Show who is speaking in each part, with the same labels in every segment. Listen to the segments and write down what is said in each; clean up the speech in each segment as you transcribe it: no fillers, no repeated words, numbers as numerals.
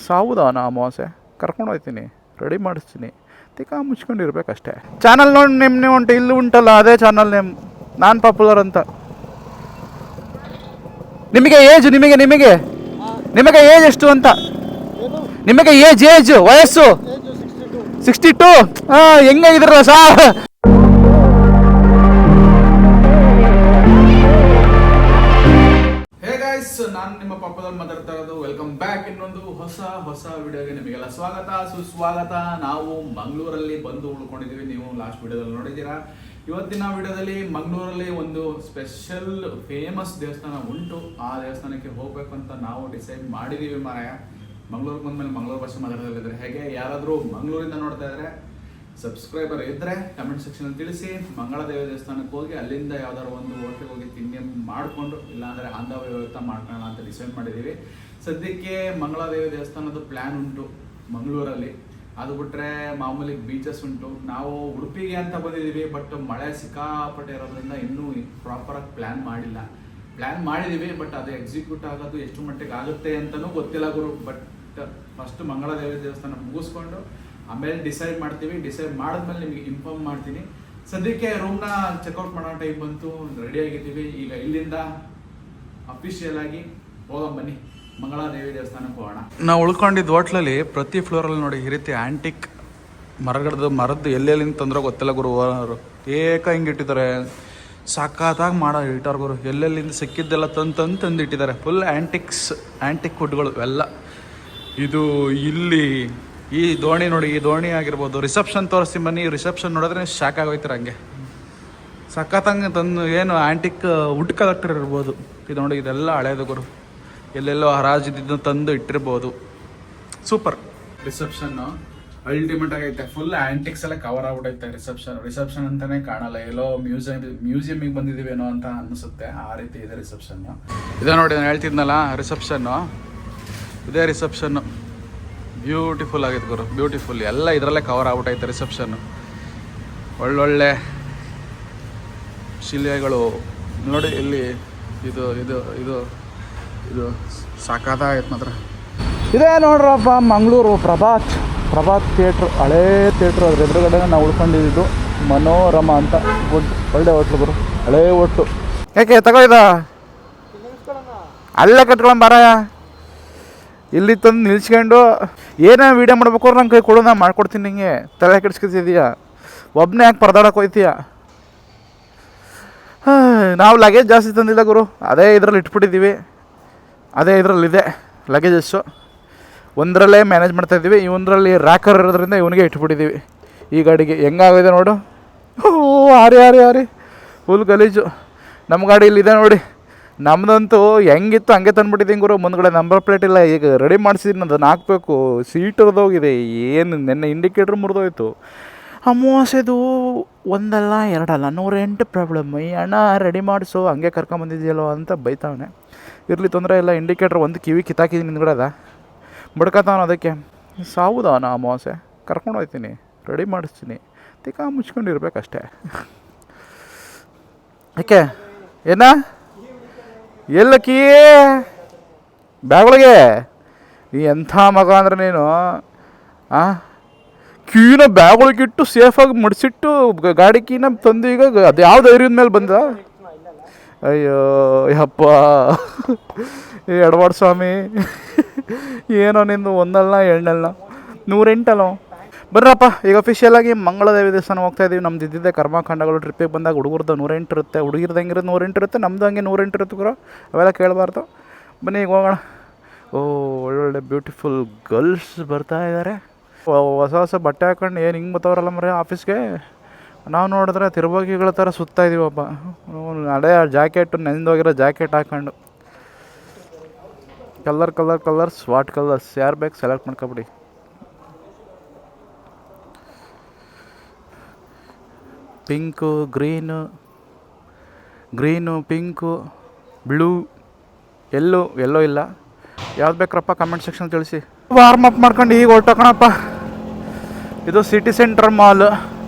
Speaker 1: ಸಾವುದಾನ ಅಮಾವಾಸ್ಯೆ ಕರ್ಕೊಂಡು ಹೋಗ್ತೀನಿ, ರೆಡಿ ಮಾಡಿಸ್ತೀನಿ, ತಿಕ್ಕ ಮುಚ್ಕೊಂಡಿರ್ಬೇಕಷ್ಟೇ. ಚಾನಲ್ ನೋಡಿ ನೇಮ್ ಉಂಟು, ಇಲ್ಲಿ ಉಂಟಲ್ಲ ಅದೇ ಚಾನಲ್ ನೇಮ್, ನಾನು ಪಾಪ್ಯುಲರ್ ಅಂತ. ನಿಮಗೆ ಏಜ್ ನಿಮಗೆ ನಿಮಗೆ ನಿಮಗೆ ಏಜ್ ಎಷ್ಟು ಅಂತ? ನಿಮಗೆ ಏಜ್ ವಯಸ್ಸು 62. ಹೆಂಗೆ ಇದ್ರಲ್ಲ ಸಾರ್? ನಾನು ನಿಮ್ಮ ಪಾಪದಲ್ಲಿ ಮಾತಾಡ್ತಾ ಇರೋದು. Welcome back. ಇನ್ನೊಂದು ಹೊಸ ವಿಡಿಯೋಗೆ ನಿಮಗೆಲ್ಲ ಸ್ವಾಗತ ಸುಸ್ವಾಗತ. ನಾವು ಮಂಗಳೂರಲ್ಲಿ ಬಂದು ಉಳ್ಕೊಂಡಿದ್ದೀವಿ. ನೀವು ಲಾಸ್ಟ್ ವಿಡಿಯೋದಲ್ಲಿ ನೋಡಿದ್ದೀರಾ. ಇವತ್ತಿನ ವಿಡಿಯೋದಲ್ಲಿ ಮಂಗಳೂರಲ್ಲಿ ಒಂದು ಸ್ಪೆಷಲ್ ಫೇಮಸ್ ದೇವಸ್ಥಾನ ಉಂಟು. ಆ ದೇವಸ್ಥಾನಕ್ಕೆ ಹೋಗ್ಬೇಕು ಅಂತ ನಾವು ಡಿಸೈಡ್ ಮಾಡಿದೀವಿ ಮಾರಾಯ. ಮಂಗಳೂರಿಗೆ ಬಂದ್ಮೇಲೆ ಮಂಗಳೂರು ಭಾಷೆ ಮಾತಾಡೋದಿದ್ರೆ ಹೇಗೆ? ಯಾರಾದರೂ ಮಂಗಳೂರಿಂದ ನೋಡ್ತಾ ಇದ್ರೆ, ಸಬ್ಸ್ಕ್ರೈಬರ್ ಇದ್ದರೆ ಕಮೆಂಟ್ ಸೆಕ್ಷನಲ್ಲಿ ತಿಳಿಸಿ. ಮಂಗಳಾದೇವಿ ದೇವಸ್ಥಾನಕ್ಕೆ ಹೋಗಿ ಅಲ್ಲಿಂದ ಯಾವ್ದಾದ್ರು ಒಂದು ಹೋಟೆಲ್ ಹೋಗಿ ತಿಂಡಿ ಮಾಡಿಕೊಂಡು, ಇಲ್ಲಾಂದರೆ ಆಂಧ್ರ ವ್ಯವಸ್ಥೆ ಮಾಡ್ಕೊಳ್ಳೋಣ ಅಂತ ಡಿಸೈಡ್ ಮಾಡಿದ್ದೀವಿ. ಸದ್ಯಕ್ಕೆ ಮಂಗಳಾದೇವಿ ದೇವಸ್ಥಾನದ ಪ್ಲ್ಯಾನ್ ಉಂಟು ಮಂಗಳೂರಲ್ಲಿ. ಅದು ಬಿಟ್ಟರೆ ಮಾಮೂಲಿ ಬೀಚಸ್ ಉಂಟು. ನಾವು ಉಡುಪಿಗೆ ಅಂತ ಬಂದಿದ್ದೀವಿ, ಬಟ್ ಮಳೆ ಸಿಕ್ಕಾಪಟ್ಟೆ ಇರೋದ್ರಿಂದ ಇನ್ನೂ ಪ್ರಾಪರಾಗಿ ಪ್ಲ್ಯಾನ್ ಮಾಡಿದ್ದೀವಿ. ಬಟ್ ಅದು ಎಕ್ಸಿಕ್ಯೂಟ್ ಆಗೋದು ಎಷ್ಟು ಮಟ್ಟಿಗೆ ಆಗುತ್ತೆ ಅಂತಲೂ ಗೊತ್ತಿಲ್ಲ ಗುರು. ಬಟ್ ಫಸ್ಟ್ ಮಂಗಳಾದೇವಿ ದೇವಸ್ಥಾನ ಮುಗಿಸ್ಕೊಂಡು ಆಮೇಲೆ ಡಿಸೈಡ್ ಮಾಡ್ತೀವಿ. ಡಿಸೈಡ್ ಮಾಡಿದ್ಮೇಲೆ ನಿಮಗೆ ಇನ್ಫಾರ್ಮ್ ಮಾಡ್ತೀನಿ. ಸದ್ಯಕ್ಕೆ ರೂಮ್ನ ಚೆಕ್ಔಟ್ ಮಾಡೋ ಟೈಮ್ ಬಂತು, ರೆಡಿ ಆಗಿದ್ದೀವಿ. ಈಗ ಇಲ್ಲಿಂದ ಅಫಿಷಿಯಲ್ ಆಗಿ ಹೋಗೋಣ ಬನ್ನಿ, ಮಂಗಳಾದೇವಿ ದೇವಸ್ಥಾನಕ್ಕೆ ಹೋಗೋಣ. ನಾವು ಉಳ್ಕೊಂಡಿದ್ದು ಹೋಟ್ಲಲ್ಲಿ ಪ್ರತಿ ಫ್ಲೋರಲ್ಲಿ ನೋಡಿ ಈ ರೀತಿ ಆ್ಯಂಟಿಕ್ ಮರದ್ದು ಎಲ್ಲೆಲ್ಲಿಂದ ತಂದ್ರೆ ಗೊತ್ತಿಲ್ಲ ಗುರು. ಅವರು ಹಿಂಗೆ ಇಟ್ಟಿದ್ದಾರೆ, ಸಖತ್ತಾಗಿ ಮಾಡೋ ಇಟ್ಟಾರ ಗುರು. ಎಲ್ಲೆಲ್ಲಿಂದ ಸಿಕ್ಕಿದ್ದೆಲ್ಲ ತಂದು ಇಟ್ಟಿದ್ದಾರೆ. ಫುಲ್ ಆ್ಯಂಟಿಕ್ ಫುಡ್ಗಳು ಎಲ್ಲ. ಇದು ಇಲ್ಲಿ ಈ ದೋಣಿ ನೋಡಿ, ಈ ದೋಣಿ ಆಗಿರ್ಬೋದು. ರಿಸೆಪ್ಷನ್ ತೋರಿಸ್ತೀನಿ ಬನ್ನಿ. ರಿಸೆಪ್ಷನ್ ನೋಡಿದ್ರೆ ಶಾಕ್ ಆಗೋಯ್ತಾರೆ. ಹಂಗೆ ಸಖತ್ತಂಗೆ ತಂದು ಏನು ಆ್ಯಂಟಿಕ್ ವುಡ್ ಕಲೆಕ್ಟರ್ ಇರ್ಬೋದು. ಇದು ನೋಡಿ, ಇದೆಲ್ಲ ಹಳೇದು ಗುರು. ಎಲ್ಲೆಲ್ಲೋ ಹರಾಜಿದ್ದು ತಂದು ಇಟ್ಟಿರ್ಬೋದು. ಸೂಪರ್. ರಿಸೆಪ್ಷನ್ನು ಅಲ್ಟಿಮೇಟ್ ಆಗೈತೆ. ಫುಲ್ ಆ್ಯಂಟಿಕ್ಸ್ ಎಲ್ಲ ಕವರ್ ಆಗ್ಬಿಟ್ಟೈತೆ. ರಿಸೆಪ್ಷನ್ ಅಂತಾನೆ ಕಾಣಲ್ಲ. ಎಲ್ಲೋ ಮ್ಯೂಸಿಯಮಿಗೆ ಬಂದಿದ್ದೀವೇನೋ ಅಂತ ಅನಿಸುತ್ತೆ. ಆ ರೀತಿ ಇದೆ ರಿಸೆಪ್ಷನ್ನು. ಇದೇ ನೋಡಿ ನಾನು ಹೇಳ್ತಿದ್ನಲ್ಲ, ರಿಸೆಪ್ಷನ್ನು ಇದೇ ರಿಸೆಪ್ಷನ್ನು. ಬ್ಯೂಟಿಫುಲ್ ಆಗಿತ್ತು ಗುರು, ಬ್ಯೂಟಿಫುಲ್. ಎಲ್ಲ ಇದರಲ್ಲೇ ಕವರ್ ಆಗ್ಬಿಟ್ಟೈತೆ ರಿಸೆಪ್ಷನ್ನು. ಒಳ್ಳೊಳ್ಳೆ ಶಿಲೆಗಳು ನೋಡಿ ಇಲ್ಲಿ. ಇದು ಇದು ಇದು ಇದು ಸಾಕಾಗೈತೆ ಮಾತ್ರ. ಇದೇ ನೋಡ್ರಪ್ಪ ಮಂಗಳೂರು ಪ್ರಭಾತ್ ಥಿಯೇಟ್ರು, ಹಳೇ ಥಿಯೇಟ್ರು. ಅದ್ರ ಎದುರುಗಡೆ ನಾವು ಉಳ್ಕೊಂಡಿದ್ದು ಮನೋರಮ ಅಂತ. ಒಳ್ಳೆ ಹೋಟ್ಲು ಗುರು, ಹಳೇ ಹೋಟ್ಲು. ಯಾಕೆ ತಗೋಯ್ದ ಅಲ್ಲೇ ಕಟ್ಕೊಳ್ಳೋ ಬಾರಾಯ. ಇಲ್ಲಿ ತಂದು ನಿಲ್ಸ್ಕೊಂಡು ಏನೋ ವೀಡಿಯೋ ಮಾಡ್ಬೇಕು ನಂಗೆ ಕೈ ಕೊಡು, ನಾನು ಮಾಡ್ಕೊಡ್ತೀನಿ. ನಿಂಗೆ ತಲೆ ಕೆಡಿಸ್ಕೊತಿದೀಯಾ? ಒಬ್ಬನೇ ಯಾಕೆ ಪರದಾಡಕ್ಕೆ ಹೋಯ್ತೀಯ? ನಾವು ಲಗೇಜ್ ಜಾಸ್ತಿ ತಂದಿಲ್ಲ ಗುರು. ಅದೇ ಇದರಲ್ಲಿ ಇಟ್ಬಿಟ್ಟಿದ್ದೀವಿ. ಅದೇ ಇದರಲ್ಲಿದೆ ಲಗೇಜಸ್ಸು. ಒಂದರಲ್ಲೇ ಮ್ಯಾನೇಜ್ ಮಾಡ್ತಾಯಿದ್ದೀವಿ. ಇವೊಂದರಲ್ಲಿ ರ್ಯಾಕರ್ ಇರೋದ್ರಿಂದ ಇವನಿಗೆ ಇಟ್ಬಿಟ್ಟಿದ್ದೀವಿ. ಈ ಗಾಡಿಗೆ ಹೆಂಗಾಗಿದೆ ನೋಡು. ಆರಿ ಫುಲ್ ಗಲೀಜು. ನಮ್ಮ ಗಾಡಿ ಇಲ್ಲಿದೆ ನೋಡಿ. ನಮ್ಮದಂತೂ ಹೆಂಗಿತ್ತು ಹಂಗೆ ತಂದುಬಿಟ್ಟಿದ್ದೀನಿ ಗುರು. ಮುಂದ್ಗಡೆ ನಂಬರ್ ಪ್ಲೇಟ್ ಇಲ್ಲ. ಈಗ ರೆಡಿ ಮಾಡಿಸಿದ್ದೀನಿ, ಅದನ್ನು ಹಾಕಬೇಕು. ಸೀಟ್ ಹರಿದೋಗಿದೆ. ಏನು ನೆನ್ನೆ ಇಂಡಿಕೇಟ್ರ್ ಮುರಿದೋಯ್ತು. ಅಮಾವಾಸ್ಯೆದು ಒಂದಲ್ಲ ಎರಡಲ್ಲ 108 ಪ್ರಾಬ್ಲಮ್. ಈ ಅಣ್ಣ ರೆಡಿ ಮಾಡಿಸು, ಹಂಗೆ ಕರ್ಕೊಂಬಂದಿದೆಯಲ್ಲೋ ಅಂತ ಬೈತಾವನೆ. ಇರಲಿ, ತೊಂದರೆ ಇಲ್ಲ. ಇಂಡಿಕೇಟ್ರ್ ಒಂದು ಕಿವಿ ಕಿತ್ತಾಕಿದ್ದೀನಿ ಹಿಂದ್ಗಡೆದ, ಬಡ್ಕತಾವನ. ಅದಕ್ಕೆ ಸಾವುದಾನ ಅಮಾವಾಸ್ಯೆ ಕರ್ಕೊಂಡು ಹೋಗ್ತೀನಿ, ರೆಡಿ ಮಾಡಿಸ್ತೀನಿ, ತಿಕ್ಕ ಮುಚ್ಕೊಂಡಿರ್ಬೇಕಷ್ಟೇ. ಯಾಕೆ ಏನ ಎಲ್ಲಕ್ಕೀ ಬ್ಯಾಗೊಳಗೆ? ನೀ ಎಂಥ ಮಗ ಅಂದ್ರೆ ನೀನು. ಕೀನ ಬ್ಯಾಗೊಳಗಿಟ್ಟು ಸೇಫಾಗಿ ಮಡಿಸಿಟ್ಟು ಗಾಡಿ ಕೀನ ತಂದು ಈಗ ಅದು ಯಾವ ಧೈರ್ಯದ ಮೇಲೆ ಬಂದ? ಅಯ್ಯೋ ಯಪ್ಪ, ಎಡವಾಡ್ ಸ್ವಾಮಿ. ಏನೋ ನಿಂದು ಒಂದಲ್ಲ ಎಣ್ಣಲ್ಲ 108 ಬರ್ರಪ್ಪ. ಈಗ ಅಫಿಷಿಯಲಾಗಿ ಮಂಗಳಾದೇವಿ ದೇವಸ್ಥಾನ ಹೋಗ್ತಾಯಿದ್ದೀವಿ. ನಮ್ದು ಇದ್ದಿದ್ದೆ ಕರ್ಮಕಾಂಡಗಳು. ಟ್ರಿಪ್ಪಿಗೆ ಬಂದಾಗ ಹುಡುಗರ್ದು 108 ಇರುತ್ತೆ, ಹುಡುಗಿರ್ದು ಹೆಂಗಿರೋದು 108 ಇರುತ್ತೆ. ನಮ್ಮದು ಹಂಗೆ 108 ಇರುತ್ತೆ ಗುರು. ಅವೆಲ್ಲ ಕೇಳಬಾರ್ದು. ಬನ್ನಿ ಈಗ ಹೋಗೋಣ. ಒಳ್ಳೊಳ್ಳೆ ಬ್ಯೂಟಿಫುಲ್ ಗರ್ಲ್ಸ್ ಬರ್ತಾ ಇದ್ದಾರೆ. ಹೊಸ ಬಟ್ಟೆ ಹಾಕೊಂಡು ಏನು ಹಿಂಗೆ ಬರ್ತಾವ್ರಲ್ಲ ಮರೆ ಆಫೀಸ್ಗೆ. ನಾವು ನೋಡಿದ್ರೆ ತಿರುವಾಗಿಗಳ ಥರ ಸುತ್ತಾ ಇದ್ದೀವಪ್ಪ. ಹಳೆ ಜಾಕೆಟು, ನೆಂದೋಗಿರೋ ಜಾಕೆಟ್ ಹಾಕೊಂಡು. ಕಲರ್ಸ್ ವಾಟ್ ಕಲರ್ಸ್ ಯಾರು ಬೇಕು ಸೆಲೆಕ್ಟ್ ಮಾಡ್ಕೊಬಿಡಿ. Pink, green, pink, blue, yellow ಇಲ್ಲ. ಯಾವ್ದು ಬೇಕ್ರಪ್ಪ ಕಮೆಂಟ್ ಸೆಕ್ಷನ್ ತಿಳಿಸಿ. ವಾರ್ಮ್ ಅಪ್ ಮಾಡ್ಕೊಂಡು ಈಗ ಹೊರಟೋಕಣಪ್ಪ. ಇದು city centre mall,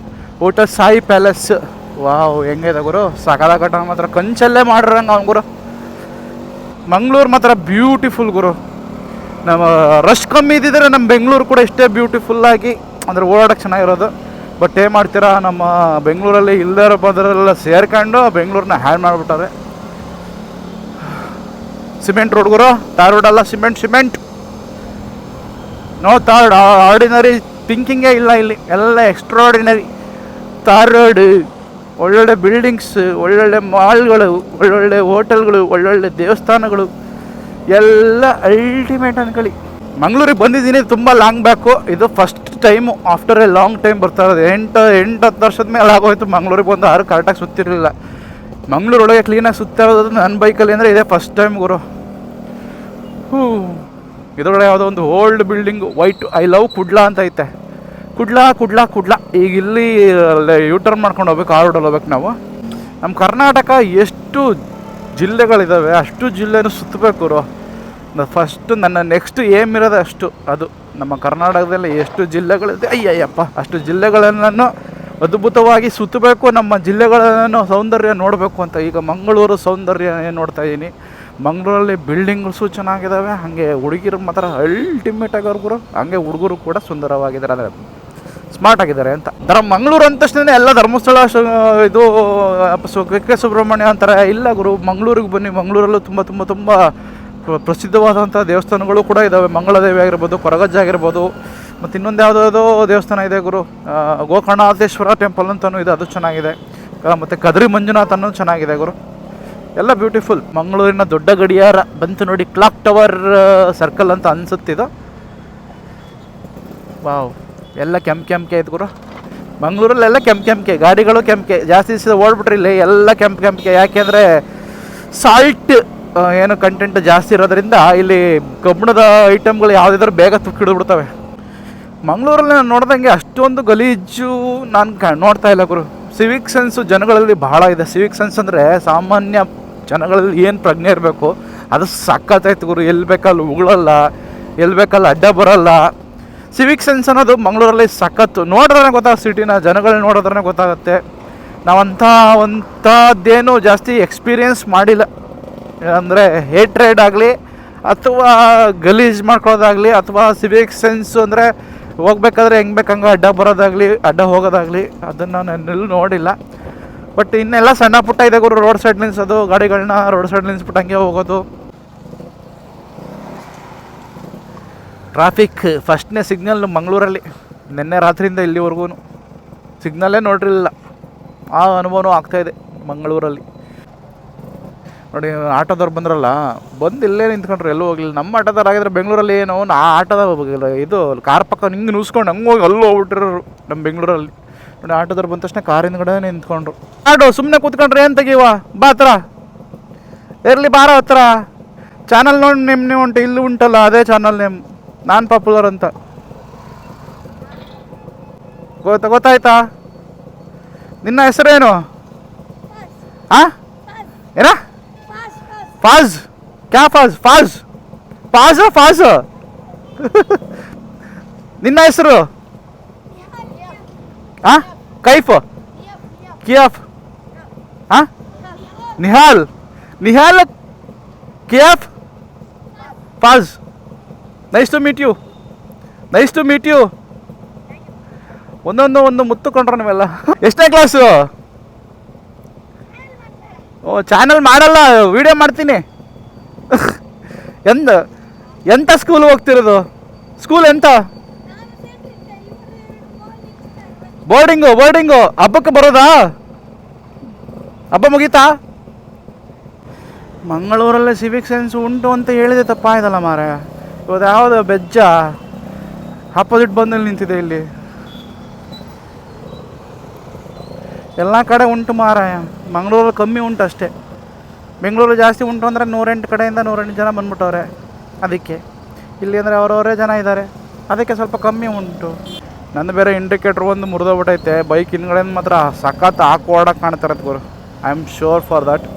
Speaker 1: hotel Sai palace. Wow, ಹೆಂಗಿದೆ ಗುರು, ಸಕಾಲ ಕಟ್ಟ ಮಾತ್ರ ಕಂಚಲ್ಲೇ ಮಾಡಿರಂಗೆ ಅವ್ನು ಗುರು. ಮಂಗಳೂರು ಮಾತ್ರ ಬ್ಯೂಟಿಫುಲ್ ಗುರು.
Speaker 2: ನಮ್ಮ ರಶ್ ಕಮ್ಮಿ ಇದ್ದಿದ್ರೆ ನಮ್ಮ ಬೆಂಗಳೂರು ಕೂಡ ಇಷ್ಟೇ ಬ್ಯೂಟಿಫುಲ್ಲಾಗಿ ಅಂದರೆ ಓಡಾಡೋಕ್ಕೆ ಚೆನ್ನಾಗಿರೋದು. ಬಟ್ ಏನು ಮಾಡ್ತೀರಾ, ನಮ್ಮ ಬೆಂಗಳೂರಲ್ಲಿ ಇಲ್ಲದರ ಬಂದರೆಲ್ಲ ಸೇರ್ಕೊಂಡು ಬೆಂಗಳೂರನ್ನ ಹ್ಯಾಡ್ ಮಾಡಿಬಿಟ್ಟಾರೆ. ಸಿಮೆಂಟ್ ರೋಡ್ಗುರು, ಟಾರ್ ರೋಡ್ ಅಲ್ಲ, ಸಿಮೆಂಟ್. ನೋ ಥರ್ಡ್ ಆರ್ಡಿನರಿ ಥಿಂಕಿಂಗೇ ಇಲ್ಲ ಇಲ್ಲಿ, ಎಲ್ಲ ಎಕ್ಸ್ಟ್ರಾರ್ಡಿನರಿ. ತಾರ್ ರೋಡ್, ಒಳ್ಳೊಳ್ಳೆ ಬಿಲ್ಡಿಂಗ್ಸ್, ಒಳ್ಳೊಳ್ಳೆ ಮಾಲ್ಗಳು, ಒಳ್ಳೊಳ್ಳೆ ಹೋಟೆಲ್ಗಳು, ಒಳ್ಳೊಳ್ಳೆ ದೇವಸ್ಥಾನಗಳು, ಎಲ್ಲ ಅಲ್ಟಿಮೇಟ್ ಅನ್ಕೊಳ್ಳಿ. ಮಂಗಳೂರಿಗೆ ಬಂದಿದ್ದೀನಿ ತುಂಬ ಲಾಂಗ್ ಬ್ಯಾಕು. ಇದು first time after A long time ಬರ್ತಾ ಇರೋದು. 8-10 ವರ್ಷದ ಮೇಲೆ ಆಗೋಯ್ತು ಮಂಗಳೂರಿಗೆ ಬಂದು. ಯಾರು ಕರೆಕ್ಟಾಗಿ ಸುತ್ತಿರಲಿಲ್ಲ. ಮಂಗಳೂರೊಳಗೆ ಕ್ಲೀನಾಗಿ ಸುತ್ತಾ ಇರೋದು ನನ್ನ ಬೈಕಲ್ಲಿ ಅಂದರೆ ಇದೇ ಫಸ್ಟ್ ಟೈಮ್ ಗುರು. ಇದರೊಳಗೆ ಯಾವುದೋ ಒಂದು old building, white, I love Kudla ಅಂತ ಐತೆ. ಕುಡ್ಲಾ ಈಗ ಇಲ್ಲಿ ಯೂಟರ್ನ್ ಮಾಡ್ಕೊಂಡು ಹೋಗ್ಬೇಕು, ಆ ರೋಡಲ್ಲಿ ಹೋಗ್ಬೇಕು ನಾವು. ನಮ್ಮ ಕರ್ನಾಟಕ ಎಷ್ಟು ಜಿಲ್ಲೆಗಳಿದ್ದಾವೆ ಅಷ್ಟು ಜಿಲ್ಲೆನೂ ಸುತ್ತಬೇಕು. ಫಸ್ಟು ನನ್ನ ನೆಕ್ಸ್ಟ್ ಏಮ್ ಇರೋದು ಅಷ್ಟು. ಅದು ನಮ್ಮ ಕರ್ನಾಟಕದಲ್ಲಿ ಎಷ್ಟು ಜಿಲ್ಲೆಗಳಿದೆ, ಅಯ್ಯಯ್ಯಪ್ಪ, ಅಷ್ಟು ಜಿಲ್ಲೆಗಳನ್ನು ಅದ್ಭುತವಾಗಿ ಸುತ್ತಬೇಕು. ನಮ್ಮ ಜಿಲ್ಲೆಗಳನ್ನು ಸೌಂದರ್ಯ ನೋಡಬೇಕು ಅಂತ. ಈಗ ಮಂಗಳೂರು ಸೌಂದರ್ಯ ಏನು ನೋಡ್ತಾ ಇದ್ದೀನಿ. ಮಂಗಳೂರಲ್ಲಿ ಬಿಲ್ಡಿಂಗ್ಸು ಚೆನ್ನಾಗಿದ್ದಾವೆ, ಹಾಗೆ ಹುಡುಗಿರು ಮಾತ್ರ ಅಲ್ಟಿಮೇಟ್ ಆಗಿರೋರು, ಹಾಗೆ ಹುಡುಗರು ಕೂಡ ಸುಂದರವಾಗಿದ್ದಾರೆ, ಅಂದರೆ ಸ್ಮಾರ್ಟ್ ಆಗಿದ್ದಾರೆ ಅಂತ. ಮಂಗಳೂರು ಅಂದ ತಕ್ಷಣ ಎಲ್ಲ ಧರ್ಮಸ್ಥಳ, ಇದು ಕೆ ಸುಬ್ರಹ್ಮಣ್ಯ ಅಂತಾರೆ. ಇಲ್ಲ ಗುರು, ಮಂಗಳೂರಿಗೆ ಬನ್ನಿ. ಮಂಗಳೂರಲ್ಲೂ ತುಂಬ ತುಂಬ ತುಂಬ ಪ್ರಸಿದ್ಧವಾದಂಥ ದೇವಸ್ಥಾನಗಳು ಕೂಡ ಇದ್ದಾವೆ. ಮಂಗಳದೇವಿ ಆಗಿರ್ಬೋದು, ಕೊರಗಜ್ಜ ಆಗಿರ್ಬೋದು, ಮತ್ತು ಇನ್ನೊಂದು ಯಾವುದಾದ್ರು ದೇವಸ್ಥಾನ ಇದೆ ಗುರು, ಗೋಕರ್ಣಾಥೇಶ್ವರ ಟೆಂಪಲ್ ಅಂತಲೂ ಇದೆ, ಅದು ಚೆನ್ನಾಗಿದೆ. ಮತ್ತು ಕದ್ರಿ ಮಂಜುನಾಥ್ ಅನ್ನೋದು ಚೆನ್ನಾಗಿದೆ ಗುರು. ಎಲ್ಲ ಬ್ಯೂಟಿಫುಲ್. ಮಂಗಳೂರಿನ ದೊಡ್ಡ ಗಡಿಯಾರ ಬಂತು ನೋಡಿ, ಕ್ಲಾಕ್ ಟವರ್ ಸರ್ಕಲ್ ಅಂತ ಅನಿಸುತ್ತಿದ್ದು. ವಾವ್, ಎಲ್ಲ ಕೆಂಪೆ ಐತೆ ಗುರು. ಮಂಗಳೂರಲ್ಲೆಲ್ಲ ಕೆಂಪೆ ಗಾಡಿಗಳು, ಕೆಂಪೆ ಜಾಸ್ತಿ ದಿವಸ ಓಡ್ಬಿಟ್ರೆ ಇಲ್ಲಿ ಎಲ್ಲ ಕೆಂಪೆ. ಯಾಕೆಂದರೆ ಸಾಲ್ಟ್ ಏನು ಕಂಟೆಂಟ್ ಜಾಸ್ತಿ ಇರೋದ್ರಿಂದ ಇಲ್ಲಿ ಕಬ್ಬಿಣದ ಐಟಮ್ಗಳು ಯಾವುದಿದ್ರೂ ಬೇಗ ತುಕ್ಕಿಡ್ಬಿಡ್ತವೆ. ಮಂಗಳೂರಲ್ಲಿ ನಾನು ನೋಡ್ದಂಗೆ ಅಷ್ಟೊಂದು ಗಲೀಜು ನಾನು ನೋಡ್ತಾ ಇಲ್ಲ ಗುರು. ಸಿವಿಕ್ ಸೆನ್ಸು ಜನಗಳಲ್ಲಿ ಭಾಳ ಇದೆ. ಸಿವಿಕ್ ಸೆನ್ಸ್ ಅಂದರೆ ಸಾಮಾನ್ಯ ಜನಗಳಲ್ಲಿ ಏನು ಪ್ರಜ್ಞೆ ಇರಬೇಕು ಅದು ಸಕ್ಕತ್ತೈತೆ ಗುರು. ಎಲ್ಲಿ ಬೇಕಲ್ಲಿ ಉಗುಳಲ್ಲ, ಎಲ್ಲಿ ಬೇಕಲ್ಲಿ ಅಡ್ಡ ಬರೋಲ್ಲ. ಸಿವಿಕ್ ಸೆನ್ಸ್ ಅನ್ನೋದು ಮಂಗಳೂರಲ್ಲಿ ಸಖತ್ತು. ನೋಡಿದ್ರೆ ಗೊತ್ತಾಗುತ್ತೆ, ಸಿಟಿನ ಜನಗಳನ್ನ ನೋಡಿದ್ರೆ ಗೊತ್ತಾಗುತ್ತೆ. ನಾವಂಥದ್ದೇನು ಜಾಸ್ತಿ ಎಕ್ಸ್ಪೀರಿಯೆನ್ಸ್ ಮಾಡಿಲ್ಲ. ಅಂದರೆ ಹೇಟ್ರೇಡ್ ಆಗಲಿ ಅಥವಾ ಗಲೀಜು ಮಾಡ್ಕೊಳ್ಳೋದಾಗಲಿ ಅಥವಾ ಸಿವಿಕ್ ಸೆನ್ಸು ಅಂದರೆ ಹೋಗ್ಬೇಕಾದ್ರೆ ಹೆಂಗೆ ಬೇಕಂಗೆ ಅಡ್ಡ ಬರೋದಾಗಲಿ ಅಡ್ಡ ಹೋಗೋದಾಗಲಿ ಅದನ್ನು ನಾನು ಎಲ್ಲೂ ನೋಡಿಲ್ಲ. ಬಟ್ ಇನ್ನೆಲ್ಲ ಸಣ್ಣ ಪುಟ್ಟ ಇದೆ ಗುರು. ರೋಡ್ ಸೈಡ್ ನಿಲ್ಲಿಸೋದು, ಗಾಡಿಗಳನ್ನ ರೋಡ್ ಸೈಡ್ ನಿಲ್ಲಿಸ್ಬಿಟ್ಟು ಹಂಗೆ ಹೋಗೋದು. ಟ್ರಾಫಿಕ್ ಫಸ್ಟ್ನೇ ಸಿಗ್ನಲ್ ಮಂಗಳೂರಲ್ಲಿ. ನಿನ್ನೆ ರಾತ್ರಿಯಿಂದ ಇಲ್ಲಿವರೆಗೂ ಸಿಗ್ನಲ್ಲೇ ನೋಡಿರಲಿಲ್ಲ. ಆ ಅನುಭವನೂ ಆಗ್ತಾಯಿದೆ ಮಂಗಳೂರಲ್ಲಿ. ನೋಡಿ, ಆಟೋದವ್ರು ಬಂದ್ರಲ್ಲ, ಬಂದು ಇಲ್ಲೇ ನಿಂತ್ಕೊಂಡ್ರು, ಎಲ್ಲೂ ಹೋಗಲಿಲ್ಲ. ನಮ್ಮ ಆಟೋದವ್ರು ಆಗಿದ್ರೆ ಬೆಂಗಳೂರಲ್ಲಿ ಏನು ಆ ಆಟೋದ ಇದು ಕಾರ್ ಪಕ್ಕ ಹಿಂಗೆ ನುಸ್ಕೊಂಡು ಹಂಗೆ ಹೋಗಿ ಅಲ್ಲೂ ಹೋಗ್ಬಿಟ್ಟಿರೋರು ನಮ್ಮ ಬೆಂಗಳೂರಲ್ಲಿ. ನೋಡಿ, ಆಟೋದವ್ರು ಬಂದ ತಕ್ಷಣ ಕಾರಿಂದಗಡೆ ನಿಂತ್ಕೊಂಡ್ರು. ಆಟೋ ಸುಮ್ಮನೆ ಕೂತ್ಕೊಂಡ್ರೆ ಏನು ತೆಗೀವ, ಬಾ ಹತ್ರ ಇರಲಿ, ಬಾರ ಹತ್ರ. ಚಾನಲ್ ನೋಡಿ ನೀವು ಉಂಟು, ಇಲ್ಲಿ ಉಂಟಲ್ಲ ಅದೇ ಚಾನಲ್ ನೇಮ್, ನಾನು ಪಾಪ್ಯುಲರ್ ಅಂತ. ಗೊತ್ತಾಯ್ತಾ? ನಿನ್ನ ಹೆಸರೇನು? ಹಾಂ, ಏನ? ಫಾಜ್? ಕ್ಯಾ ಫಾಜ್? ಫಾಜ್ ನಿನ್ನ ಹೆಸರು? ಹಾಂ, ಕೈಫ್, ಕಿಯಾಫ್, ಹಾಂ, Nihal, Kiyaf, Faaz. Nice to meet you. ಒಂದು ಮುತ್ತು ಕೊಂಡ್ರ ನೀವೆಲ್ಲ. ಎಷ್ಟನೇ ಕ್ಲಾಸು? ಓ, ಚಾನಲ್ ಮಾಡಲ್ಲ, ವಿಡಿಯೋ ಮಾಡ್ತೀನಿ. ಎಂಥ ಸ್ಕೂಲ್ ಹೋಗ್ತಿರೋದು? ಸ್ಕೂಲ್ ಎಂತ? ಬೋರ್ಡಿಂಗು. ಹಬ್ಬಕ್ಕೆ ಬರೋದಾ? ಹಬ್ಬ ಮುಗೀತಾ? ಮಂಗಳೂರಲ್ಲೇ ಸಿವಿಕ್ ಸೆನ್ಸ್ ಉಂಟು ಅಂತ ಹೇಳಿದೆ ತಪ್ಪಾಯ್ತಲ್ಲ ಮಾರೆ. ಇವತ್ತು ಯಾವುದು ಬೆಜ್ಜ ಆಪೋಸಿಟ್ ಬಂದಲ್ಲಿ ನಿಂತಿದೆ ಇಲ್ಲಿ. ಎಲ್ಲ ಕಡೆ ಉಂಟು ಮಾರಾಯ. ಮಂಗಳೂರಲ್ಲಿ ಕಮ್ಮಿ ಉಂಟು ಅಷ್ಟೇ. ಬೆಂಗಳೂರು ಜಾಸ್ತಿ ಉಂಟು ಅಂದರೆ 108 ಕಡೆಯಿಂದ 108 ಜನ ಬಂದ್ಬಿಟ್ಟವ್ರೆ. ಅದಕ್ಕೆ ಇಲ್ಲಿ ಅಂದರೆ ಅವರವರೇ ಜನ ಇದ್ದಾರೆ, ಅದಕ್ಕೆ ಸ್ವಲ್ಪ ಕಮ್ಮಿ ಉಂಟು. ನಂದು ಬೇರೆ ಇಂಡಿಕೇಟ್ರ್ ಒಂದು ಮುರಿದೋಗ್ಬಿಟ್ಟೈತೆ. ಬೈಕ್ ಹಿಂದ್ಗಡೆಯಿಂದ ಮಾತ್ರ ಸಖತ್ ಹಾಕೋಡಕ್ಕೆ ಕಾಣ್ತಾರೆ ಗುರು. I am sure for that.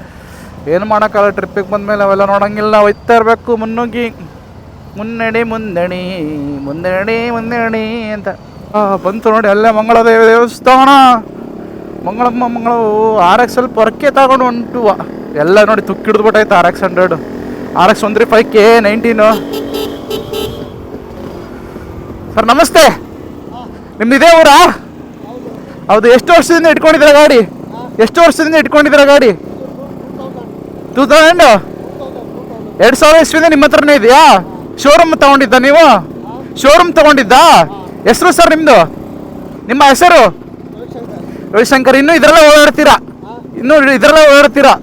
Speaker 2: ಏನು ಮಾಡೋಕ್ಕಲ್ಲ, ಟ್ರಿಪ್ಪಿಗೆ ಬಂದಮೇಲೆ ಅವೆಲ್ಲ ನೋಡೋಂಗಿಲ್ಲ, ಹೋಯ್ತಾ ಇರಬೇಕು ಮುನ್ನುಗ್ಗಿ. ಮುಂದೆಣಿ ಅಂತ ಬಂತು ನೋಡಿ. ಅಲ್ಲೇ ಮಂಗಳದೇವಿ ದೇವಸ್ಥಾನ. ಮಂಗಳವು RX ಪೊರಕೆ ತಗೊಂಡು ಉಂಟು. ಎಲ್ಲ ನೋಡಿ ತುಕ್ಕಿಡ್ದುಬಿಟ್ಟೈತೆ. RX 100, RX 135K 19. ಸರ್ ನಮಸ್ತೆ, ನಿಮ್ದು ಇದೇ ಊರಾ? ಹೌದು. ಎಷ್ಟು ವರ್ಷದಿಂದ ಇಟ್ಕೊಂಡಿದ್ದೀರಾ ಗಾಡಿ? ಎಷ್ಟು ವರ್ಷದಿಂದ ಇಟ್ಕೊಂಡಿದ್ದೀರಾ ಗಾಡಿ? 2000 2000 ಇಸ್ವಿಂದ ನಿಮ್ಮ ಹತ್ರನೇ ಇದೆಯಾ? ಶೋರೂಮ್ ತಗೊಂಡಿದ್ದ ನೀವು? ಶೋರೂಮ್ ತಗೊಂಡಿದ್ದಾ? ಹೆಸರು ಸರ್ ನಿಮ್ಮದು? ನಿಮ್ಮ ಹೆಸರು? ರವಿಶಂಕರ್. ಇನ್ನೂ ಇದರಲ್ಲೇ ಓಡಾಡ್ತೀರಾ? ಇನ್ನೂ ಇದರಲ್ಲೇ ಓಡಾಡ್ತೀರಾ?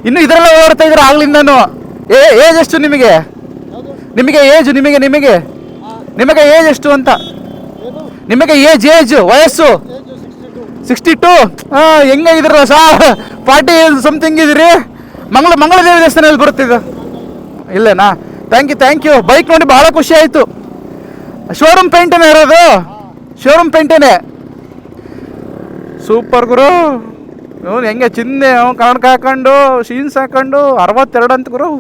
Speaker 2: ಇನ್ನೂ ಇದರಲ್ಲೇ ಓಡಾಡ್ತಾ ಇದ್ದೀರಾ ಆಗ್ಲಿಂದನು? ಏಜ್ ಎಷ್ಟು ನಿಮಗೆ? ನಿಮಗೆ ಏಜ್ ನಿಮಗೆ ನಿಮಗೆ ನಿಮಗೆ ಏಜ್ ಎಷ್ಟು ಅಂತ? ನಿಮಗೆ ಏಜ್ ವಯಸ್ಸು 62. ಹೆಂಗೆ ಇದ್ರಲ್ಲ ಸಾ 40 ಸಮಥಿಂಗ್ ಇದ್ದೀರಿ. ಮಂಗಳದೇವಿ ದೇವಸ್ಥಾನದಲ್ಲಿ ಬರುತ್ತಿದ್ದು ಇಲ್ಲೇನಾ? Thank you. ಬೈಕ್ ನೋಡಿ ಭಾಳ ಖುಷಿ ಆಯಿತು. ಶೋರೂಮ್ ಪೇಂಟೇನೆ ಇರೋದು? ಶೋರೂಮ್ ಪೇಂಟೇನೆ. ಸೂಪರ್ ಗುರು. ಅವನು ಹೆಂಗೆ ಚಿಂದೆ, ಅವ್ನು ಕನ್ನಡಕ ಹಾಕೊಂಡು ಶೀನ್ಸ್ ಹಾಕೊಂಡು 62 ಅಂತ ಗುರು.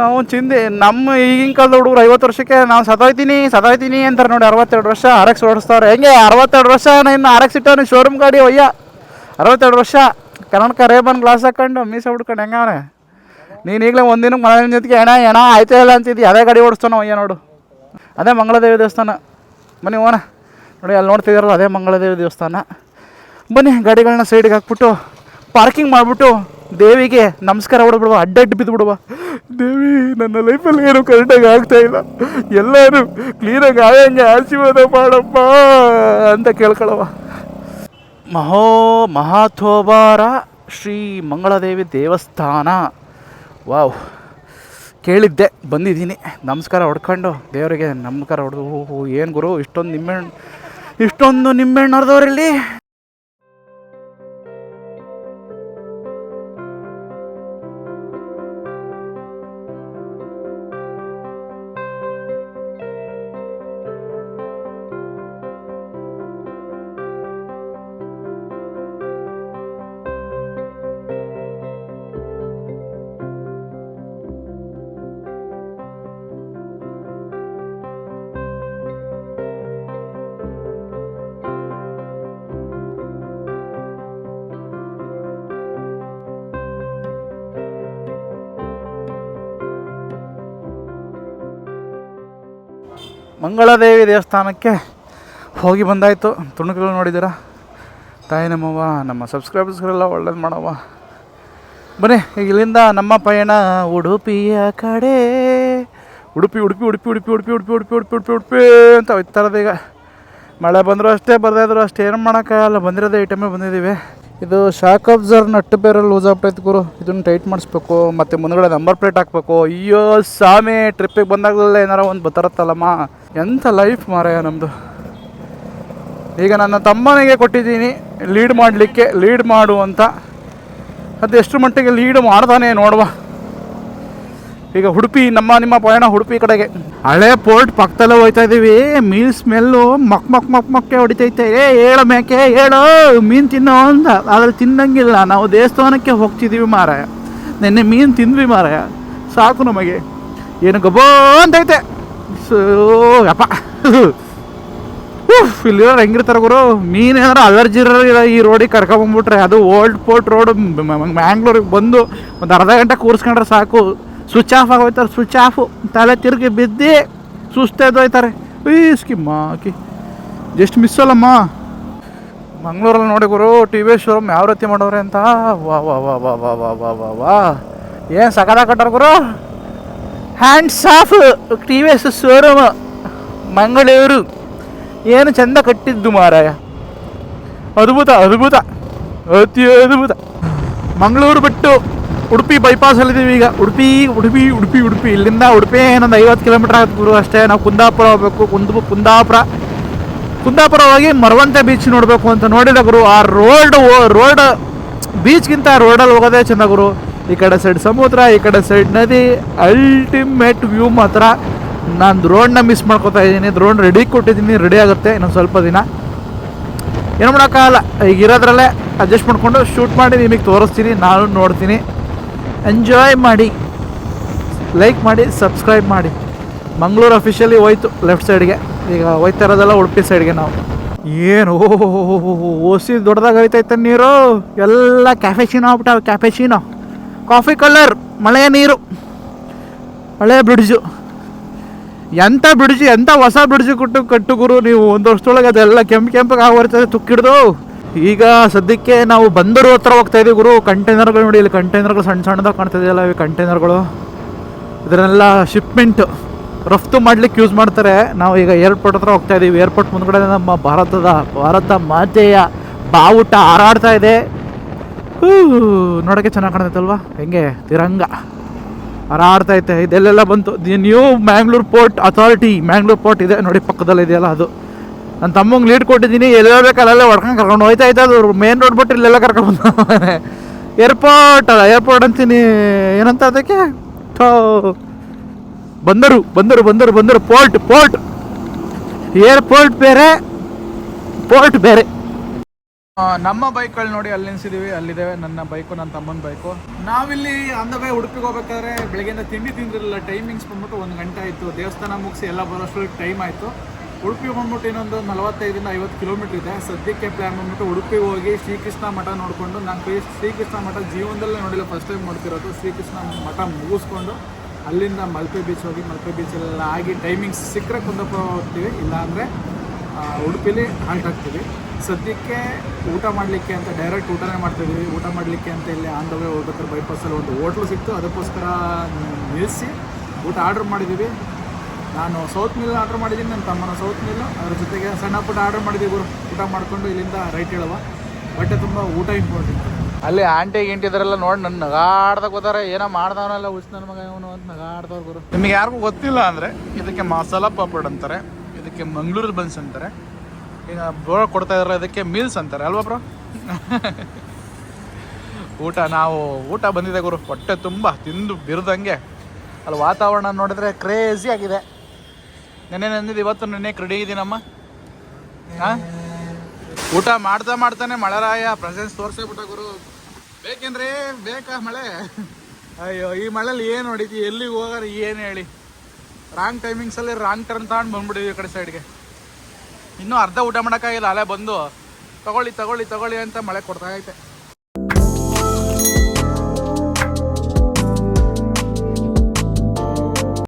Speaker 2: ಅವ್ನು ಚಿಂದೆ. ನಮ್ಮ ಈಗಿನ ಕಾಲದ ಹುಡುಗರು 50 ವರ್ಷಕ್ಕೆ ನಾವು ಸದೋಯ್ತೀನಿ ಅಂತಾರೆ ನೋಡಿ. 62 ವರ್ಷ RX ಓಡಿಸ್ತಾವ್ರೆ. ಹೆಂಗೆ 62 ವರ್ಷ ಇನ್ನು RX ಇಟ್ಟವನು ಶೋರೂಮ್ ಗಾಡಿ ಒಯ್ಯ. 62 ವರ್ಷ ಕನ್ನಡಕ ರೇಬನ್ ಗ್ಲಾಸ್ ಹಾಕೊಂಡು ಮೀಸ ಹುಡ್ಕೊಂಡು ಹೆಂಗವನೆ. ನೀನು ಈಗಲೇ ಒಂದಿನಕ್ಕೆ ಮನೆ ಜೊತೆಗೆ ಎಣ ಆಯ್ತಾ ಇಲ್ಲ ಅಂತಿದ್ದಿ. ಅದೇ ಗಾಡಿ ಓಡಿಸ್ತಾನೋ ಒಯ್ಯ ನೋಡು. ಅದೇ ಮಂಗಳದೇವಿ ದೇವಸ್ಥಾನ. ಬನ್ನಿ ಹೋಗೋಣ. ನೋಡಿ ಅಲ್ಲಿ ನೋಡ್ತಿದ್ದಾರಲ್ಲ, ಅದೇ ಮಂಗಳದೇವಿ ದೇವಸ್ಥಾನ. ಬನ್ನಿ ಗಾಡಿಗಳನ್ನ ಸೈಡಿಗೆ ಹಾಕ್ಬಿಟ್ಟು ಪಾರ್ಕಿಂಗ್ ಮಾಡಿಬಿಟ್ಟು ದೇವಿಗೆ ನಮಸ್ಕಾರ ಹೊಡ್ಬಿಡುವ. ಅಡ್ಡ ಬಿದ್ದುಬಿಡುವ. ದೇವಿ, ನನ್ನ ಲೈಫಲ್ಲಿ ಏನು ಕರೆಕ್ಟಾಗಿ ಆಗ್ತಾಯಿಲ್ಲ, ಎಲ್ಲರೂ ಕ್ಲೀನಾಗಿ ಆಗಂಗೆ ಆಶೀರ್ವಾದ ಮಾಡಪ್ಪ ಅಂತ ಕೇಳ್ಕೊಳ್ಳವ. ಮಹಾಥೋಬಾರ ಶ್ರೀ ಮಂಗಳದೇವಿ ದೇವಸ್ಥಾನ. ವಾವ್, ಕೇಳಿದ್ದೆ, ಬಂದಿದ್ದೀನಿ. ನಮಸ್ಕಾರ ಹೊಡ್ಕೊಂಡು ದೇವರಿಗೆ ನಮಸ್ಕಾರ ಹೊಡೆದು. ಏನು ಗುರು ಇಷ್ಟೊಂದು ನಿಂಬೆಹಣ್ಣು ಹರಿದವ್ರಲ್ಲಿ. ಮಂಗಳದೇವಿ ದೇವಸ್ಥಾನಕ್ಕೆ ಹೋಗಿ ಬಂದಾಯಿತು. ತುಣುಕುಗಳು ನೋಡಿದ್ದೀರಾ? ತಾಯಿ ನಮ್ಮವ್ವ, ನಮ್ಮ ಸಬ್ಸ್ಕ್ರೈಬರ್ಸ್ಗಳೆಲ್ಲ ಒಳ್ಳೇದು ಮಾಡವ್ವ. ಬನ್ನಿ ಈಗ ಇಲ್ಲಿಂದ ನಮ್ಮ ಪಯಣ ಉಡುಪಿಯ ಕಡೆ. ಉಡುಪಿ ಅಂತ ಹೋಗ್ತಾರದು. ಈಗ ಮಳೆ ಬಂದರೂ ಅಷ್ಟೇ, ಬರದಾದ್ರು ಅಷ್ಟೇ, ಏನು ಮಾಡೋಕ್ಕಾಗಲ್ಲ. ಬಂದಿರೋದೇ ಐಟಮೇ ಬಂದಿದ್ದೀವಿ. ಇದು ಶಾಕ್ ಅಬ್ಸರ್ವ್ ನಟ್ಟು ಬೇರೆ ಲೂಸ್ ಆಗ್ಬಿಟ್ಟೈತೆ ಗುರು. ಇದನ್ನು ಟೈಟ್ ಮಾಡಿಸ್ಬೇಕು, ಮತ್ತು ಮುಂದ್ಗಡೆ ನಂಬರ್ ಪ್ಲೇಟ್ ಹಾಕಬೇಕು. ಅಯ್ಯೋ ಸಾಮಿ, ಟ್ರಿಪ್ಪಿಗೆ ಬಂದಾಗಲೇ ಏನಾರ ಒಂದು ಬರ್ತರತ್ತಲ್ಲಮ್ಮ. ಎಂಥ ಲೈಫ್ ಮಾರಾಯ ನಮ್ಮದು. ಈಗ ನನ್ನ ತಮ್ಮನಿಗೆ ಕೊಟ್ಟಿದ್ದೀನಿ ಲೀಡ್ ಮಾಡು ಅಂತ. ಅದು ಎಷ್ಟು ಮಟ್ಟಿಗೆ ಲೀಡ್ ಮಾಡ್ತಾನೆ ನೋಡುವ. ಈಗ ಉಡುಪಿ, ನಿಮ್ಮ ಪಯಣ ಉಡುಪಿ ಕಡೆಗೆ. ಹಳೆ ಪೋರ್ಟ್ ಪಕ್ಕದಲ್ಲೇ ಹೋಗ್ತಾ ಇದ್ದೀವಿ. ಮೀನು ಸ್ಮೆಲ್ಲು ಮಕ್ಕೆ ಹೊಡಿತೈತೆ. ಹೇಳೋ ಮೇಕೆ ಹೇಳೋ, ಮೀನು ತಿನ್ನೋ ಅಂತ. ಅದ್ರಲ್ಲಿ ತಿನ್ನಂಗಿಲ್ಲ. ನಾವು ದೇವಸ್ಥಾನಕ್ಕೆ ಹೋಗ್ತಿದ್ದೀವಿ ಮಾರಾಯ. ನೆನ್ನೆ ಮೀನು ತಿಂದ್ವಿ ಮಾರಾಯ, ಸಾಕು ನಮಗೆ. ಏನು ಗಬ್ಬೋ ಅಂತೈತೆ. ಯಪ್ಪ, ಇಲ್ಲಿರೋರು ಹೆಂಗಿರ್ತಾರೆ ಗುರು. ಮೀನು ಏನಾರು ಅಲರ್ಜಿ ಇರೋ ಈ ರೋಡಿಗೆ ಕರ್ಕೊಂಬಂದ್ಬಿಟ್ರೆ, ಅದು ಓಲ್ಡ್ ಪೋರ್ಟ್ ರೋಡು ಮ್ಯಾಂಗ್ಳೂರಿಗೆ ಬಂದು ಒಂದು ಅರ್ಧ ಗಂಟೆ ಕೂರಿಸ್ಕೊಂಡ್ರೆ ಸಾಕು, ಸ್ವಿಚ್ ಆಫ್ ಆಗೋಯ್ತಾರೆ. ಸ್ವಿಚ್ ಆಫು, ತಲೆ ತಿರುಗಿ ಬಿದ್ದು ಸುಸ್ತೆದ್ದೋಯ್ತಾರೆ. ಸ್ಕಿಮ್ಮಾಕಿ ಜಸ್ಟ್ ಮಿಸ್ ಅಲ್ಲಮ್ಮ. ಮಂಗಳೂರಲ್ಲಿ ನೋಡಿ ಗುರು, TVS ಶೋರೂಮ್ ಯಾವ ರೀತಿ ಮಾಡೋರೆ ಅಂತ. ವಾ ವಾ ವಾ ವಾ ವಾ ವಾ ವಾ ವಾ ವಾ, ಏನು ಸಕದ ಕಟ್ಟಾರ ಗುರು. Hands off TVS showroom Mangaluru. ಏನು ಚಂದ ಕಟ್ಟಿದ್ದು ಮಾರಾಯ. ಅದ್ಭುತ ಅತಿ ಅದ್ಭುತ. ಮಂಗಳೂರು ಬಿಟ್ಟು ಉಡುಪಿ ಬೈಪಾಸಲ್ಲಿದ್ದೀವಿ ಈಗ. ಉಡುಪಿ ಇಲ್ಲಿಂದ ಉಡುಪಿ ಏನೊಂದು 50 ಕಿಲೋಮೀಟ್ರ್ ಆಗುತ್ತೆ ಗುರು ಅಷ್ಟೇ. ನಾವು ಕುಂದಾಪುರ ಹೋಗ್ಬೇಕು. ಕುಂದಾಪುರ ಹೋಗಿ ಮರವಂತೆ ಬೀಚ್ ನೋಡಬೇಕು ಅಂತ ನೋಡಿದ ಗುರು. ಆ ರೋಡ್ ಬೀಚ್ಗಿಂತ ರೋಡಲ್ಲಿ ಹೋಗೋದೇ ಚೆಂದ ಗುರು. ಈ ಕಡೆ ಸೈಡ್ ಸಮುದ್ರ, ಈ ಕಡೆ ಸೈಡ್ ನದಿ. ಅಲ್ಟಿಮೇಟ್ ವ್ಯೂ ಮಾತ್ರ. ನಾನು ರೋಡ್ನ ಮಿಸ್ ಮಾಡ್ಕೊತಾ ಇದ್ದೀನಿ. ರೋಡ್ ರೆಡಿ ಆಗುತ್ತೆ ಇನ್ನೊಂದು ಸ್ವಲ್ಪ ದಿನ. ಏನು ಮಾಡೋಕ್ಕಾಗಲ್ಲ. ಈಗ ಇರೋದ್ರಲ್ಲೇ ಅಡ್ಜಸ್ಟ್ ಮಾಡಿಕೊಂಡು ಶೂಟ್ ಮಾಡಿ ನಿಮಗೆ ತೋರಿಸ್ತೀನಿ, ನಾನು ನೋಡ್ತೀನಿ. ಎಂಜಾಯ್ ಮಾಡಿ, ಲೈಕ್ ಮಾಡಿ, ಸಬ್ಸ್ಕ್ರೈಬ್ ಮಾಡಿ. ಮಂಗಳೂರು ಅಫಿಷಿಯಲಿ ಹೋಯ್ತು ಲೆಫ್ಟ್ ಸೈಡ್ಗೆ. ಈಗ ಹೋಯ್ತಾ ಇರೋದೆಲ್ಲ ಉಡುಪಿ ಸೈಡ್ಗೆ ನಾವು. ಏನು ಓಸಿ ದೊಡ್ಡದಾಗಿ ಹರಿತೈತೆ ನೀರು. ಎಲ್ಲ ಕ್ಯಾಫೆಚಿನೋ ಆಗ್ಬಿಟ್ಟಾವೆ. ಕ್ಯಾಫೆಚಿನೋ, ಕಾಫಿ ಕಲರ್, ಮಳೆಯ ನೀರು, ಹಳೆ ಬ್ರಿಡ್ಜು. ಎಂಥ ಬ್ರಿಡ್ಜ್, ಎಂಥ ಹೊಸ ಬ್ರಿಡ್ಜ್ ಕಟ್ಟು ಗುರು ನೀವು. ಒಂದು ವರ್ಷದೊಳಗೆ ಅದೆಲ್ಲ ಕೆಂಪಿಗೆ ಆಗೋರ್ತದೆ ತುಕ್ಕಿಡ್ದು. ಈಗ ಸದ್ಯಕ್ಕೆ ನಾವು ಬಂದರು ಹತ್ರ ಹೋಗ್ತಾ ಇದೀವಿ ಗುರು. ಕಂಟೈನರ್ಗಳು ನೋಡಿ, ಇಲ್ಲಿ ಕಂಟೈನರ್ಗಳು ಸಣ್ಣ ಸಣ್ಣದಾಗ ಕಾಣ್ತಿದೆಯಲ್ಲ, ಇವು ಕಂಟೈನರ್ಗಳು. ಇದನ್ನೆಲ್ಲ ಶಿಪ್ಮೆಂಟ್ ರಫ್ತು ಮಾಡ್ಲಿಕ್ಕೆ ಯೂಸ್ ಮಾಡ್ತಾರೆ. ನಾವು ಈಗ ಏರ್ಪೋರ್ಟ್ ಹತ್ರ ಹೋಗ್ತಾ ಇದೀವಿ. ಏರ್ಪೋರ್ಟ್ ಮುಂದ್ಗಡೆ ನಮ್ಮ ಭಾರತ ಮಾತೆಯ ಬಾವುಟ ಹಾರಾಡ್ತಾ ಇದೆ. ನೋಡೋಕ್ಕೆ ಚೆನ್ನಾಗಿ ಕಾಣ್ತೈತಲ್ವಾ, ಹೆಂಗೆ ತಿರಂಗ ಹಾರಾಡ್ತಾ ಐತೆ. ಇದೆಲ್ಲೆಲ್ಲ ಬಂತು the new Mangalore port authority. Mangalore port ಇದೆ ನೋಡಿ, ಪಕ್ಕದಲ್ಲಿ ಇದೆಯಲ್ಲ ಅದು. ನನ್ನ ತಮ್ಮಂಗೆ ಲೀಡ್ ಕೊಟ್ಟಿದ್ದೀನಿ, ಎಲ್ಲೆಲ್ಲ ಬೇಕಲ್ಲೆಲ್ಲ ಹೊಡ್ಕೊಂಡು ಕರ್ಕೊಂಡು ಹೋಯ್ತಾ ಇದ್ದೆ. ಅದು ಮೇನ್ ರೋಡ್ ಬಿಟ್ಟು ಇಲ್ಲೆಲ್ಲ ಕರ್ಕೊಂಡು ಏರ್ಪೋರ್ಟ್ ಅಲ್ಲ, ಏರ್ಪೋರ್ಟ್ ಅಂತೀನಿ, ಏನಂತ ಅದಕ್ಕೆ, ಬಂದರು ಪೋರ್ಟ್. ಏರ್ಪೋರ್ಟ್ ಬೇರೆ, ಪೋರ್ಟ್ ಬೇರೆ. ನಮ್ಮ ಬೈಕ್ಗಳು ನೋಡಿ ಅಲ್ಲಿ ನಿಲ್ಸಿದೀವಿ, ಅಲ್ಲಿದ್ದೇವೆ ನನ್ನ ಬೈಕು, ನನ್ನ ತಮ್ಮನ ಬೈಕು. ನಾವಿಲ್ಲಿ ಆನ್ ದ ವೇ ಉಡುಪಿಗೆ ಹೋಗ್ಬೇಕಾದ್ರೆ ಬೆಳಗ್ಗೆಯಿಂದ ತಿಂಡಿ ತಿಂದಿರಲಿಲ್ಲ. ಟೈಮಿಂಗ್ಸ್ ಬಂದ್ಬಿಟ್ಟು 1 ಗಂಟೆ ಆಯಿತು. ದೇವಸ್ಥಾನ ಮುಗಿಸಿ ಎಲ್ಲ ಬರೋಷ್ಟರಲ್ಲಿ ಟೈಮ್ ಆಯಿತು. ಉಡುಪಿಗೆ ಬಂದ್ಬಿಟ್ಟು ಇನ್ನೊಂದು 45ರಿಂದ 50 ಕಿಲೋಮೀಟ್ರ್ ಇದೆ. ಸದ್ಯಕ್ಕೆ ಪ್ಲ್ಯಾನ್ ಬಂದ್ಬಿಟ್ಟು ಉಡುಪಿಗೆ ಹೋಗಿ ಶ್ರೀಕೃಷ್ಣ ಮಠ ನೋಡಿಕೊಂಡು, ನಾನು ಶ್ರೀಕೃಷ್ಣ ಮಠ ಜೀವನದಲ್ಲೇ ನೋಡಿಲ್ಲ, ಫಸ್ಟ್ ಟೈಮ್ ನೋಡ್ತಿರೋದು. ಶ್ರೀಕೃಷ್ಣ ಮಠ ಮುಗಿಸ್ಕೊಂಡು ಅಲ್ಲಿಂದ ಮಲ್ಪೆ ಬೀಚ್ ಹೋಗಿ, ಮಲ್ಪೆ ಬೀಚಲ್ಲೆಲ್ಲ ಆಗಿ ಟೈಮಿಂಗ್ಸ್ ಸಿಕ್ಕರೆ ಕುಂದಪ್ಪ ಹೋಗ್ತೀವಿ, ಇಲ್ಲಾಂದರೆ ಉಡುಪಿಲಿ ಹಾಲ್ಟ್ ಆಗ್ತೀವಿ. ಸದ್ಯಕ್ಕೆ ಊಟ ಮಾಡಲಿಕ್ಕೆ ಅಂತ ಡೈರೆಕ್ಟ್ ಊಟನೇ ಮಾಡ್ತಾಯಿದ್ದೀವಿ. ಊಟ ಮಾಡಲಿಕ್ಕೆ ಅಂತ ಇಲ್ಲಿ ಆನ್ ದ ವೇ ಹೋಗ್ಬೇಕಾದ್ರೆ ಬೈಪಾಸಲ್ಲಿ ಒಂದು ಹೋಟ್ಲು ಸಿಕ್ತು, ಅದಕ್ಕೋಸ್ಕರ ನಿಲ್ಲಿಸಿ ಊಟ ಆರ್ಡ್ರ್ ಮಾಡಿದ್ದೀವಿ. ನಾನು ಸೌತ್ ಮಿಲ್ ಆರ್ಡ್ರ್ ಮಾಡಿದ್ದೀನಿ, ನನ್ನ ತಮ್ಮನ ಸೌತ್ ಮಿಲ್ಲು, ಅದ್ರ ಜೊತೆಗೆ ಸಣ್ಣ ಪುಟ್ಟ ಆರ್ಡ್ರ್ ಮಾಡಿದ್ದೀವಿ. ಊಟ ಮಾಡಿಕೊಂಡು ಇಲ್ಲಿಂದ ರೈಟ್ ಹೇಳುವ. ಬಟ್ಟೆ ತುಂಬ ಊಟ ಇಂಪಾರ್ಟೆಂಟ್. ಅಲ್ಲಿ ಆಂಟಿ ಗಿಂಟಿದ್ರೆಲ್ಲ ನೋಡಿ ನನ್ನ ನಗಾಡ್ದಾಗ ಹೋದಾರೆ, ಏನೋ ಮಾಡ್ದವನೆಲ್ಲ ಉಸ್ ನನ್ನ ಮಗ ಇವನು ಅಂತ ನಗಾಡ್ದವ್ರು ಗುರು. ನಿಮಗೆ ಯಾರಿಗೂ ಗೊತ್ತಿಲ್ಲ ಅಂದರೆ ಇದಕ್ಕೆ ಮಸಾಲ ಪಾಪಡ್ ಅಂತಾರೆ, ಇದಕ್ಕೆ ಮಂಗಳೂರು ಬನ್ಸ್ ಅಂತಾರೆ. ಈಗ ಬ್ರೋ ಕೊಡ್ತಾ ಇದ್ರಲ್ಲ, ಇದಕ್ಕೆ ಮೀಲ್ಸ್ ಅಂತಾರೆ ಅಲ್ವಾ ಬ್ರೋ? ಊಟ ಬಂದಿದೆ ಗುರು, ಹೊಟ್ಟೆ ತುಂಬ ತಿಂದು ಬಿರ್ದಂಗೆ. ಅಲ್ಲಿ ವಾತಾವರಣ ನೋಡಿದ್ರೆ ಕ್ರೇಜಿ ಆಗಿದೆ. ನೆನ್ನೆ ನಂದಿದ್ದು ಇವತ್ತು ನೆನ್ನೆ ರೆಡಿ ಇದ್ದೀನಮ್ಮ. ಹಾಂ, ಊಟ ಮಾಡ್ತಾನೆ ಮಳೆರಾಯ ಪ್ರೆಸೆನ್ಸ್ ತೋರಿಸೇ ಬಿಟ್ಟ ಗುರು. ಬೇಕೇನ್ರಿ, ಬೇಕಾ ಮಳೆ? ಅಯ್ಯೋ, ಈ ಮಳೇಲಿ ಏನು ಹೊಡಿತಿ, ಎಲ್ಲಿಗೆ ಹೋಗಾರ ಏನು ಹೇಳಿ. ರಾಂಗ್ ಟೈಮಿಂಗ್ಸಲ್ಲಿ ರಾಂಗ್ ಟರ್ನ್ ತಗೊಂಡು ಬಂದ್ಬಿಟ್ಟಿವಿ ಈ ಕಡೆ ಸೈಡ್ಗೆ. ಇನ್ನೂ ಅರ್ಧ ಊಟ ಮಾಡೋಕ್ಕಾಗಿಲ್ಲ, ಅಲ್ಲೇ ಬಂದು ತಗೊಳ್ಳಿ ಅಂತ ಮಳೆ ಕೊಡ್ತಾ ಐತೆ.